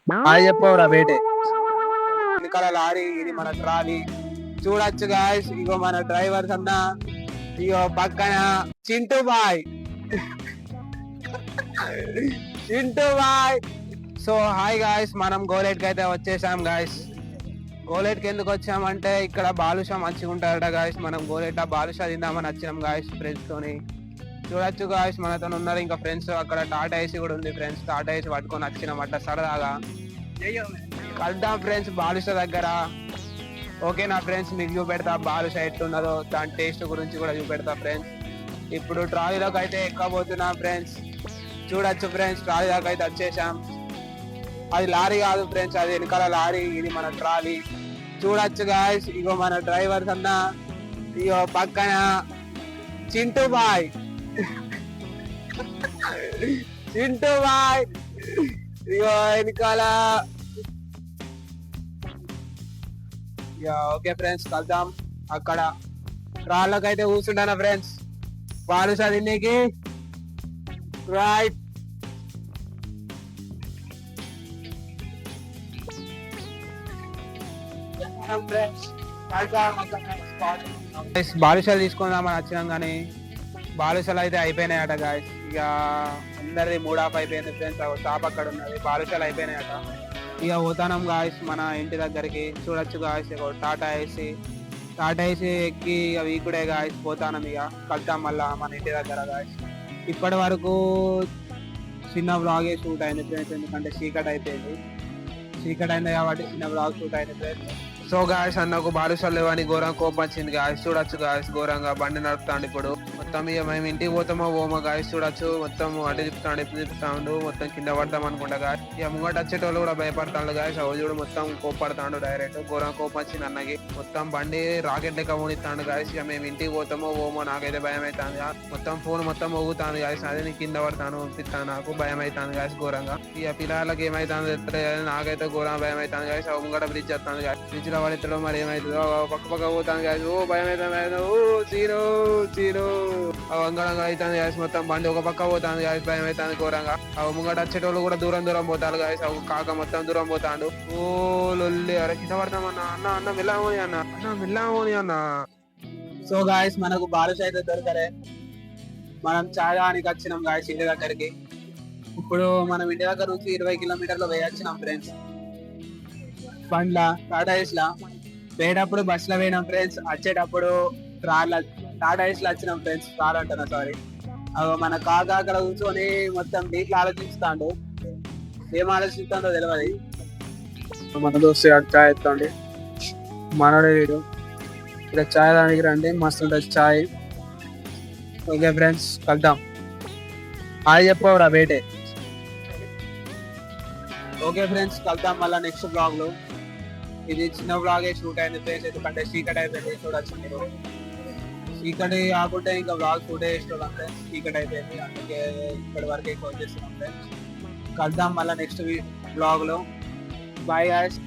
Hi చెప్పవరా బేటే. వెనకాల lorry, ఇది మన ట్రాలీ. చూడొచ్చు గాయస్, ఇగో మన డ్రైవర్స్ అన్నా, ఇగో పక్కన Chintu bye. Chintu bye. So hi guys, మనం గోలేట్ కి అయితే వచ్చేసాం గాయస్. గోలేట్ కి ఎందుకు వచ్చామంటే ఇక్కడ బాలుషా మంచిగా ఉంటాడట గాయస్. మనం గోలేట్ బాలుషా తిందామని వచ్చినాం గాయస్ ఫ్రెండ్స్ తోని. చూడొచ్చు గాయస్, మనతో ఉన్నారు ఇంకా ఫ్రెండ్స్. అక్కడ టాటా ఏసీ కూడా ఉంది ఫ్రెండ్స్. టాటా ఏసీ పట్టుకొని వచ్చినామట సరదాగా. కలుద్దాం ఫ్రెండ్స్ బాలుషా దగ్గర. ఓకే నా ఫ్రెండ్స్, మీకు చూపెడతా బాలుషా ఎట్లున్నదో, దాని టేస్ట్ గురించి కూడా చూపెడతా ఫ్రెండ్స్. ఇప్పుడు ట్రాలీలోకి అయితే ఎక్కబోతున్నా ఫ్రెండ్స్. చూడొచ్చు ఫ్రెండ్స్, ట్రాలీ దాకా అయితే వచ్చేసాం. అది లారీ కాదు ఫ్రెండ్స్, అది వెనకాల లారీ, ఇది మన ట్రాలీ. చూడొచ్చు గాయస్, ఇగో మన డ్రైవర్స్ అన్నా, ఇగో పక్కన చింటూ బాయ్. చింటూ బాయ్. ఇగో వెనకాల. ఓకే ఫ్రెండ్స్, కలుద్దాం అక్కడ. ట్రాల్లోకి అయితే కూర్చుంటానా ఫ్రెండ్స్, బాలుషా తినేకి. రైట్. బాలుషాలు తీసుకుందామని వచ్చినాం కానీ బాలుషాలు అయితే అయిపోయినాయట గాయస్. ఇక అందరిది మూడ్ ఆఫ్ అయిపోయింది ఫ్రెండ్స్. షాప్ అక్కడ ఉన్నది, బాలుషాలు అయిపోయినాయట. ఇక పోతానం గాయస్ మన ఇంటి దగ్గరికి. చూడొచ్చు గాయస్, ఇక టాటా ఏసీ ఎక్కి ఇక వీకుడే గాయస్ పోతానం. ఇక కలుద్దాం మళ్ళా మన ఇంటి దగ్గర గాయస్. ఇప్పటి వరకు చిన్న వ్లాగే షూట్ అయింది ఫ్రెండ్స్, ఎందుకంటే చీకటి అయిపోయింది కాబట్టి చిన్న వ్లాగ్ షూట్ అయింది ఫ్రెండ్స్. సో గాయస్, అన్నకు బాలుషాలు లేవని ఘోరంగా కోపం వచ్చింది గాయస్. చూడొచ్చు గాయస్, ఘోరంగా బండి నడుపుతాండు ఇప్పుడు. మొత్తం ఇక మేము ఇంటికి పోమో గాయస్. చూడొచ్చు మొత్తం అటు తిప్పుతాడు మొత్తం కింద పడతాం అనుకుంటా గాయస్. ఇక ముంగట వచ్చేటోళ్ళు కూడా భయపడతాడు గాయస్. అవి చూడు మొత్తం కోపడతాడు డైరెక్ట్. ఘోరంగా కోపం వచ్చింది అన్నకి. మొత్తం బండి రాకెట్ లెక్క ఊనిస్తాడు గాయస్. ఇక మేము ఇంటికి పోమో నాకైతే భయం అవుతాను. మొత్తం ఫోన్ మొత్తం ఊగుతాను గాయస్. అదే నేను కింద పడతాను పంపిస్తాను, నాకు భయం అవుతాను గాయస్ ఘోరంగా. ఇక పిల్లలకి ఏమైతుంది నాకైతే ఘోరంగా భయం అవుతాను గాయస్. అవి ముంగట బ్రిడ్జ్ వస్తాను గాయస్. బ్రిడ్జ్ లో పడితే మరి ఏమవుతుందో పక్క పోతాను గాయస్. ఓ భయం అవుతాను. ఓ చీను అంగడంగా అవుతుంది గాయస్. మొత్తం బండి ఒక పక్క పోతాను గాయస్, భయం అవుతుంది ఘోరంగా. అవి ముంగట వచ్చేటోళ్ళు కూడా దూరం పోతారు గాయస్. అవి కాక మొత్తం దూరం పోతాడు. ఓ లొల్లి, అరే కింద పడతామన్నా. అన్న మెల్లామోని అన్న. సో గాయస్, మనకు బాలుషా అయితే దొరకలే. మనం చాయ్ తాగడానికి వచ్చినాం గాయస్ ఇంటి దగ్గరికి. ఇప్పుడు మనం ఇంటి దగ్గర నుంచి 20 కిలోమీటర్లు వేయొచ్చినాం ఫ్రెండ్స్ బండ్లా, టాటా ఏస్లా. పోయేటప్పుడు బస్ లో పోయినాం ఫ్రెండ్స్, వచ్చేటప్పుడు టాటా ఏస్లో వచ్చినాం ఫ్రెండ్స్. కార్ అంటున్నా, సారీ. మన కాక అక్కడ కూర్చొని మొత్తం డీట్లు ఆలోచిస్తాడు. ఏం ఆలోచిస్తుందో తెలియదు. మన దోస్తు చాయ్ ఎత్తండి, మనోడే వీడు. ఇక్కడ చాయ్ దానికి రండి, మస్తు ఉంటుంది చాయ్. ఓకే ఫ్రెండ్స్, కలుద్దాం. హాయ్ చెప్పవరా బేటే. ఓకే ఫ్రెండ్స్, కలుద్దాం మళ్ళీ నెక్స్ట్ బ్లాగ్ లో. ఇది చిన్న బ్లాగే షూట్ అయింది ఫ్రెండ్స్, ఎందుకంటే చీకటి అయిపోయింది. చూడొచ్చు మీరు, చీకటి కాకుంటే ఇంకా బ్లాగ్ షూట్ చేస్తున్నాం ఫ్రెండ్స్. చీకటి అయిపోయింది, అందుకే ఇక్కడి వరకు ఎక్కువ చేస్తున్నాం ఫ్రెండ్స్. కలుద్దాం మళ్ళీ నెక్స్ట్ బ్లాగ్ లో. Bye guys.